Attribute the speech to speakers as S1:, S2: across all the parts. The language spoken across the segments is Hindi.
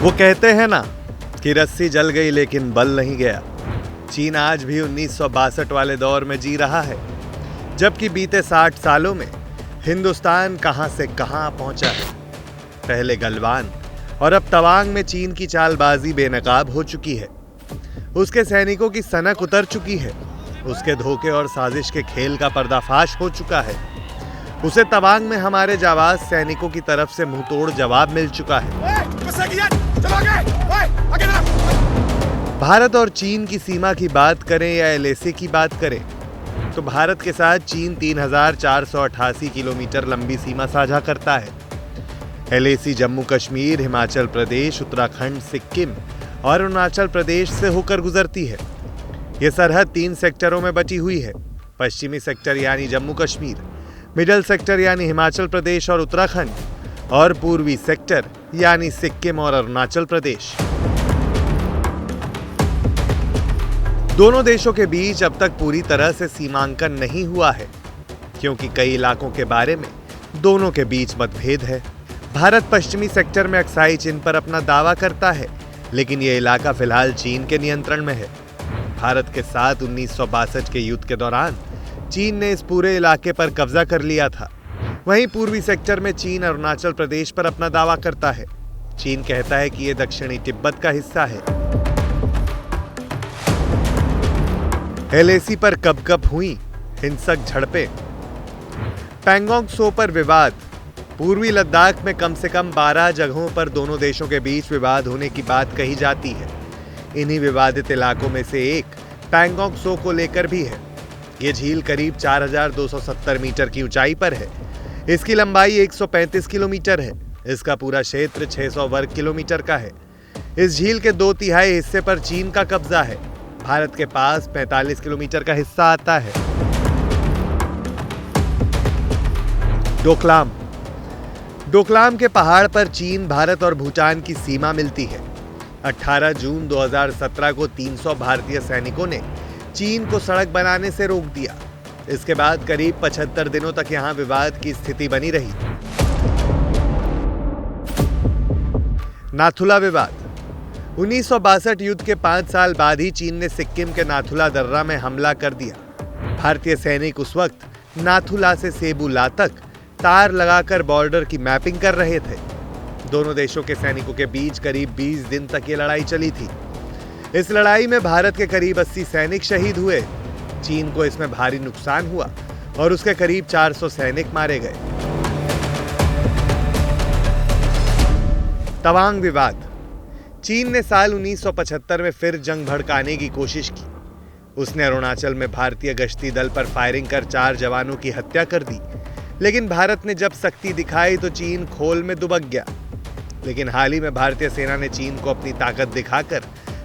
S1: वो कहते हैं ना कि रस्सी जल गई लेकिन बल नहीं गया। चीन आज भी 1962 वाले दौर में जी रहा है, जबकि बीते 60 सालों में हिंदुस्तान कहां से कहां पहुंचा है। पहले गलवान और अब तवांग में चीन की चालबाजी बेनकाब हो चुकी है। उसके सैनिकों की सनक उतर चुकी है। उसके धोखे और साजिश के खेल का पर्दाफाश हो चुका है। उसे तवांग में हमारे जाबाज सैनिकों की तरफ से मुंहतोड़ जवाब मिल चुका है। भारत और चीन की सीमा की बात करें या एलएसी की बात करें, तो भारत के साथ चीन 3488 किलोमीटर लंबी सीमा साझा करता है। एलएसी जम्मू कश्मीर, हिमाचल प्रदेश, उत्तराखंड, सिक्किम और अरुणाचल प्रदेश से होकर गुजरती है। यह सरहद 3 सेक्टरों में बटी हुई है। पश्चिमी सेक्टर यानी जम्मू कश्मीर, मिडल सेक्टर यानी हिमाचल प्रदेश और उत्तराखंड, और पूर्वी सेक्टर यानी सिक्किम और अरुणाचल प्रदेश। दोनों देशों के बीच अब तक पूरी तरह से सीमांकन नहीं हुआ है, क्योंकि कई इलाकों के बारे में दोनों के बीच मतभेद है। भारत पश्चिमी सेक्टर में अक्साई चिन पर अपना दावा करता है, लेकिन यह इलाका फिलहाल चीन के नियंत्रण में है। भारत के साथ 1962 के युद्ध के दौरान चीन ने इस पूरे इलाके पर कब्जा कर लिया था। वहीं पूर्वी सेक्टर में चीन अरुणाचल प्रदेश पर अपना दावा करता है। चीन कहता है कि यह दक्षिणी तिब्बत का हिस्सा है। एलएसी पर कब कब हुई हिंसक झड़पें। पैंगोंग त्सो पर विवाद। पूर्वी लद्दाख में कम से कम 12 जगहों पर दोनों देशों के बीच विवाद होने की बात कही जाती है। इन्हीं विवादित इलाकों में से एक पैंगोंग त्सो को लेकर भी है। ये झील करीब 4270 मीटर की ऊंचाई पर है। इसकी लंबाई 135 किलोमीटर है। इसका पूरा क्षेत्र 600 वर्ग किलोमीटर का है। इस झील के 2/3 हिस्से पर चीन का कब्जा है। भारत के पास 45 किलोमीटर का हिस्सा आता है। डोकलाम। डोकलाम के पहाड़ पर चीन, भारत और भूटान की सीमा मिलती है। 18 जून 2017 को 300 भारतीय सैनिकों ने चीन को सड़क बनाने से रोक दिया। इसके बाद करीब 75 दिनों तक यहां विवाद की स्थिति बनी रही। नाथुला विवाद। 1962 युद्ध के 5 साल बाद ही चीन ने सिक्किम के नाथुला दर्रा में हमला कर दिया। भारतीय सैनिक उस वक्त नाथुला से सेबुला तक तार लगाकर बॉर्डर की मैपिंग कर रहे थे। दोनों देशों के सैनिकों के बीच करीब 20 दिन तक ये लड़ाई चली थी। इस लड़ाई में भारत के करीब 80 सैनिक शहीद हुए। चीन को इसमें भारी नुकसान हुआ और उसके करीब 400 सैनिक मारे गए। तवांग विवाद। चीन ने साल 1975 में फिर जंग भड़काने की कोशिश की। उसने अरुणाचल में भारतीय गश्ती दल पर फायरिंग कर 4 जवानों की हत्या कर दी। लेकिन भारत ने जब सख्ती दिखाई तो चीन खोल में दुबक गया। लेकिन हाल ही में भारतीय सेना ने चीन को अपनी ताकत दिखाकर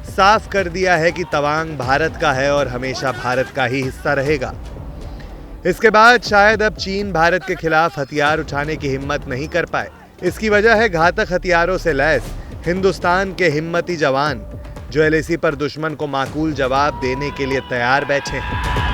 S1: साफ कर दिया है कि तवांग भारत का है और हमेशा भारत का ही हिस्सा रहेगा। इसके बाद शायद अब चीन भारत के खिलाफ हथियार उठाने की हिम्मत नहीं कर पाए। इसकी वजह है घातक हथियारों से लैस हिंदुस्तान के हिम्मती जवान, जो एलएसी पर दुश्मन को माकूल जवाब देने के लिए तैयार बैठे हैं।